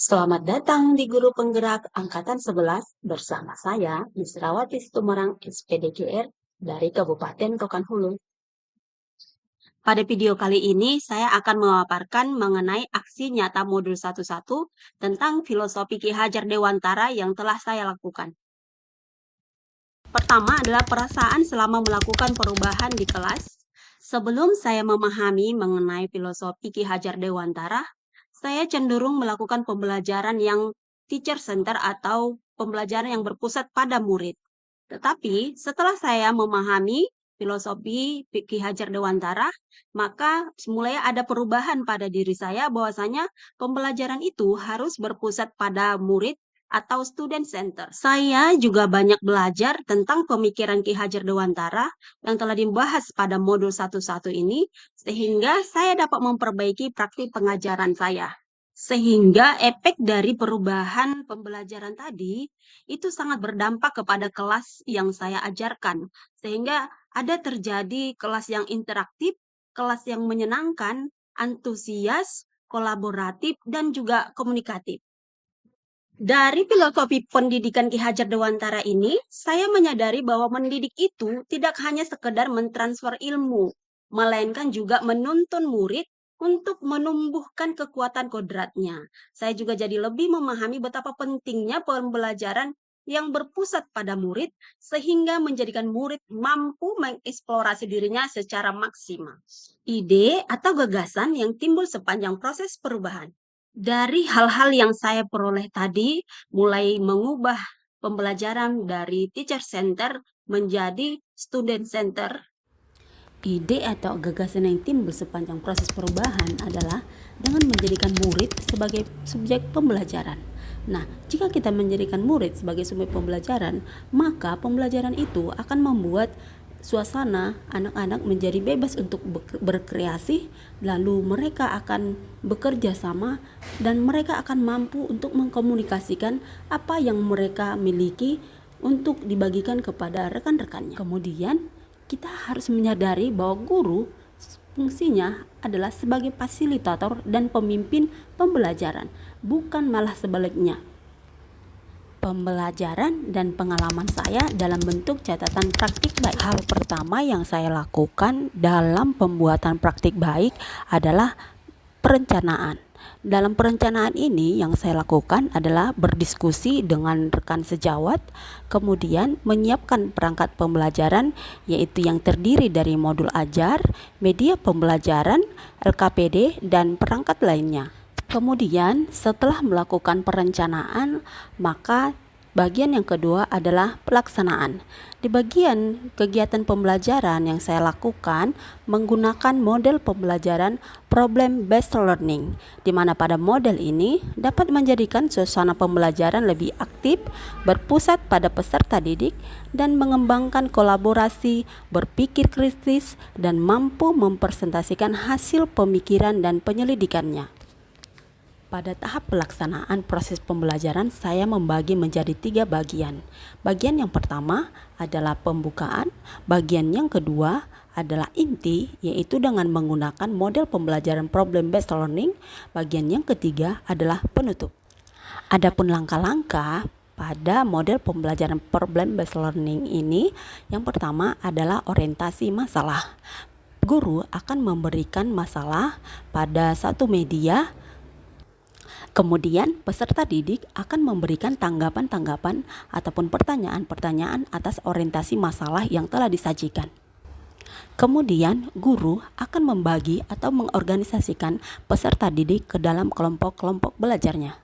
Selamat datang di Guru Penggerak Angkatan 11 bersama saya, Misrawati Situmarang SPDGR dari Kabupaten Rokan Hulu. Pada video kali ini, saya akan memaparkan mengenai aksi nyata modul 11 tentang filosofi Ki Hajar Dewantara yang telah saya lakukan. Pertama adalah perasaan selama melakukan perubahan di kelas. Sebelum saya memahami mengenai filosofi Ki Hajar Dewantara, saya cenderung melakukan pembelajaran yang teacher center atau pembelajaran yang berpusat pada murid. Tetapi setelah saya memahami filosofi Ki Hajar Dewantara, maka mulai ada perubahan pada diri saya bahwasanya pembelajaran itu harus berpusat pada murid atau student center. Saya juga banyak belajar tentang pemikiran Ki Hajar Dewantara yang telah dibahas pada modul 11 ini, sehingga saya dapat memperbaiki praktik pengajaran saya. Sehingga efek dari perubahan pembelajaran tadi itu sangat berdampak kepada kelas yang saya ajarkan. Sehingga ada terjadi kelas yang interaktif, kelas yang menyenangkan, antusias, kolaboratif, dan juga komunikatif. Dari filosofi pendidikan Ki Hajar Dewantara ini, saya menyadari bahwa mendidik itu tidak hanya sekedar mentransfer ilmu, melainkan juga menuntun murid untuk menumbuhkan kekuatan kodratnya. Saya juga jadi lebih memahami betapa pentingnya pembelajaran yang berpusat pada murid sehingga menjadikan murid mampu mengeksplorasi dirinya secara maksimal. Ide atau gagasan yang timbul sepanjang proses perubahan. Dari hal-hal yang saya peroleh tadi, mulai mengubah pembelajaran dari teacher center menjadi student center. Ide atau gagasan yang timbul sepanjang proses perubahan adalah dengan menjadikan murid sebagai subjek pembelajaran. Nah, jika kita menjadikan murid sebagai subjek pembelajaran, maka pembelajaran itu akan membuat suasana anak-anak menjadi bebas untuk berkreasi, lalu mereka akan bekerja sama dan mereka akan mampu untuk mengkomunikasikan apa yang mereka miliki untuk dibagikan kepada rekan-rekannya. Kemudian kita harus menyadari bahwa guru fungsinya adalah sebagai fasilitator dan pemimpin pembelajaran, bukan malah sebaliknya. Pembelajaran dan pengalaman saya dalam bentuk catatan praktik baik. Hal pertama yang saya lakukan dalam pembuatan praktik baik adalah perencanaan. Dalam perencanaan ini yang saya lakukan adalah berdiskusi dengan rekan sejawat, kemudian menyiapkan perangkat pembelajaran yaitu yang terdiri dari modul ajar, media pembelajaran, LKPD, dan perangkat lainnya. Kemudian setelah melakukan perencanaan, maka bagian yang kedua adalah pelaksanaan. Di bagian kegiatan pembelajaran yang saya lakukan menggunakan model pembelajaran problem based learning, di mana pada model ini dapat menjadikan suasana pembelajaran lebih aktif, berpusat pada peserta didik, dan mengembangkan kolaborasi, berpikir kritis, dan mampu mempresentasikan hasil pemikiran dan penyelidikannya. Pada tahap pelaksanaan proses pembelajaran, saya membagi menjadi 3 bagian. Bagian yang pertama adalah pembukaan, bagian yang kedua adalah inti, yaitu dengan menggunakan model pembelajaran problem based learning, bagian yang ketiga adalah penutup. Adapun langkah-langkah pada model pembelajaran problem based learning ini, yang pertama adalah orientasi masalah. Guru akan memberikan masalah pada satu media. Kemudian peserta didik akan memberikan tanggapan-tanggapan ataupun pertanyaan-pertanyaan atas orientasi masalah yang telah disajikan. Kemudian guru akan membagi atau mengorganisasikan peserta didik ke dalam kelompok-kelompok belajarnya.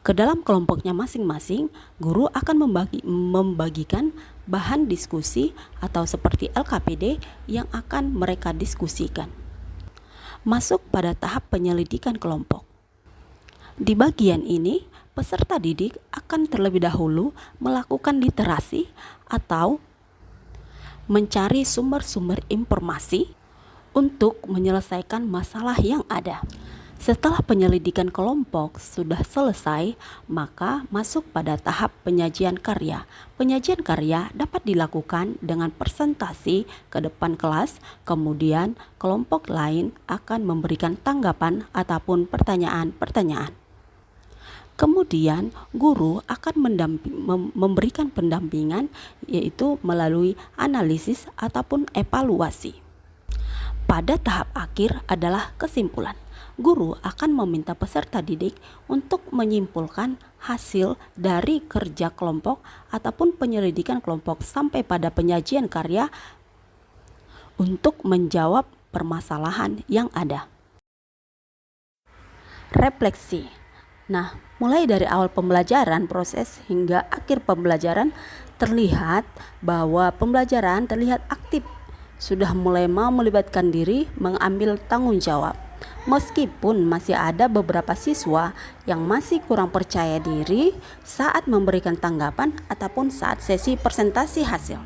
Ke dalam kelompoknya masing-masing, guru akan membagikan bahan diskusi atau seperti LKPD yang akan mereka diskusikan. Masuk pada tahap penyelidikan kelompok. Di bagian ini, peserta didik akan terlebih dahulu melakukan literasi atau mencari sumber-sumber informasi untuk menyelesaikan masalah yang ada. Setelah penyelidikan kelompok sudah selesai, maka masuk pada tahap penyajian karya. Penyajian karya dapat dilakukan dengan presentasi ke depan kelas, kemudian kelompok lain akan memberikan tanggapan ataupun pertanyaan-pertanyaan. Kemudian guru akan memberikan pendampingan, yaitu melalui analisis ataupun evaluasi. Pada tahap akhir adalah kesimpulan. Guru akan meminta peserta didik untuk menyimpulkan hasil dari kerja kelompok ataupun penyelidikan kelompok sampai pada penyajian karya untuk menjawab permasalahan yang ada. Refleksi. Nah, mulai dari awal pembelajaran proses hingga akhir pembelajaran terlihat bahwa pembelajaran terlihat aktif, sudah mulai mau melibatkan diri, mengambil tanggung jawab. Meskipun masih ada beberapa siswa yang masih kurang percaya diri saat memberikan tanggapan ataupun saat sesi presentasi hasil.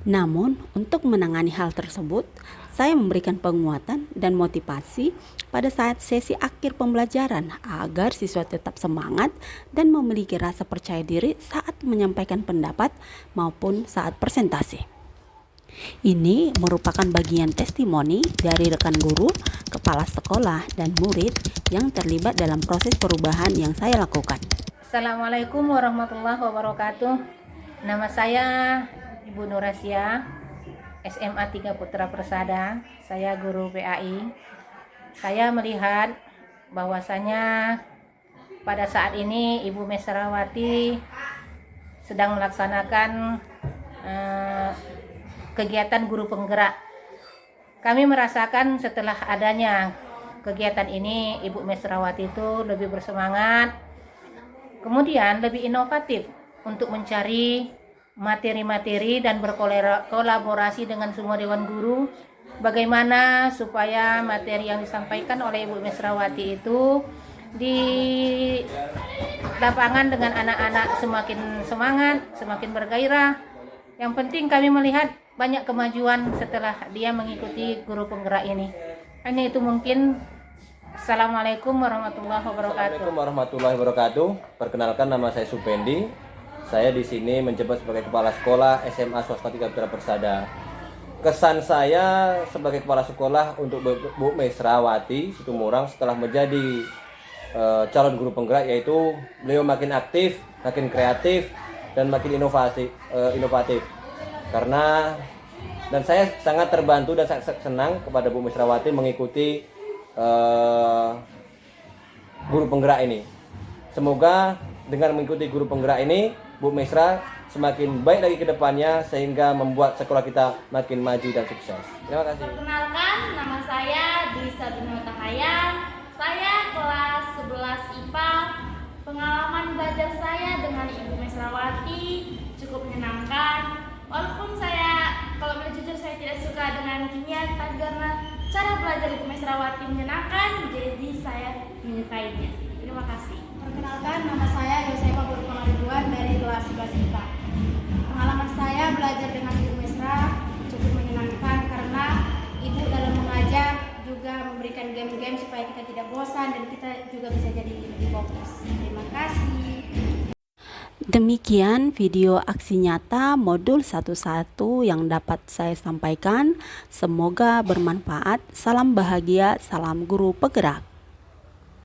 Namun, untuk menangani hal tersebut, saya memberikan penguatan dan motivasi pada saat sesi akhir pembelajaran agar siswa tetap semangat dan memiliki rasa percaya diri saat menyampaikan pendapat maupun saat presentasi. Ini merupakan bagian testimoni dari rekan guru, kepala sekolah, dan murid yang terlibat dalam proses perubahan yang saya lakukan. Assalamualaikum warahmatullahi wabarakatuh. Nama saya Ibu Nurasia, SMA 3 Putra Persada. Saya guru PAI. Saya melihat bahwasanya pada saat ini Ibu Mesrawati sedang melaksanakan kegiatan guru penggerak. Kami merasakan setelah adanya kegiatan ini, Ibu Mesrawati itu lebih bersemangat, kemudian lebih inovatif untuk mencari materi-materi dan berkolaborasi dengan semua dewan guru, bagaimana supaya materi yang disampaikan oleh Ibu Mesrawati itu di lapangan dengan anak-anak semakin semangat, semakin bergairah. Yang penting kami melihat banyak kemajuan setelah dia mengikuti guru penggerak ini. Hanya itu mungkin. Assalamualaikum warahmatullahi wabarakatuh. Assalamualaikum warahmatullahi wabarakatuh. Perkenalkan, nama saya Supendi. Saya di sini menjabat sebagai kepala sekolah SMA Swasta 3 Putra Persada. Kesan saya sebagai kepala sekolah untuk Bu Mesrawati Situmorang setelah menjadi calon guru penggerak, yaitu beliau makin aktif, makin kreatif, dan makin inovatif. Karena dan saya sangat terbantu dan sangat senang kepada Bu Mesrawati mengikuti guru penggerak ini. Semoga dengan mengikuti guru penggerak ini, Bu Mesra semakin baik lagi ke depannya sehingga membuat sekolah kita makin maju dan sukses. Terima kasih. Perkenalkan, nama saya Disa Binota Hayam. Saya kelas 11 IPA. Pengalaman belajar saya dengan Ibu Mesrawati cukup menyenangkan. Walaupun saya, kalau boleh jujur, saya tidak suka dengan kimia, tapi karena cara belajar Ibu Mesrawati menyenangkan, jadi saya menyukainya. Terima kasih. Perkenalkan, nama saya Yosefa Burpangaribuan dari kelas 11 IPA. Pengalaman saya belajar dengan Ibu Mesra cukup menyenangkan karena Ibu dalam mengajar juga memberikan game-game supaya kita tidak bosan dan kita juga bisa jadi lebih fokus. Terima kasih. Demikian video aksi nyata modul 11 yang dapat saya sampaikan. Semoga bermanfaat. Salam bahagia, salam guru penggerak.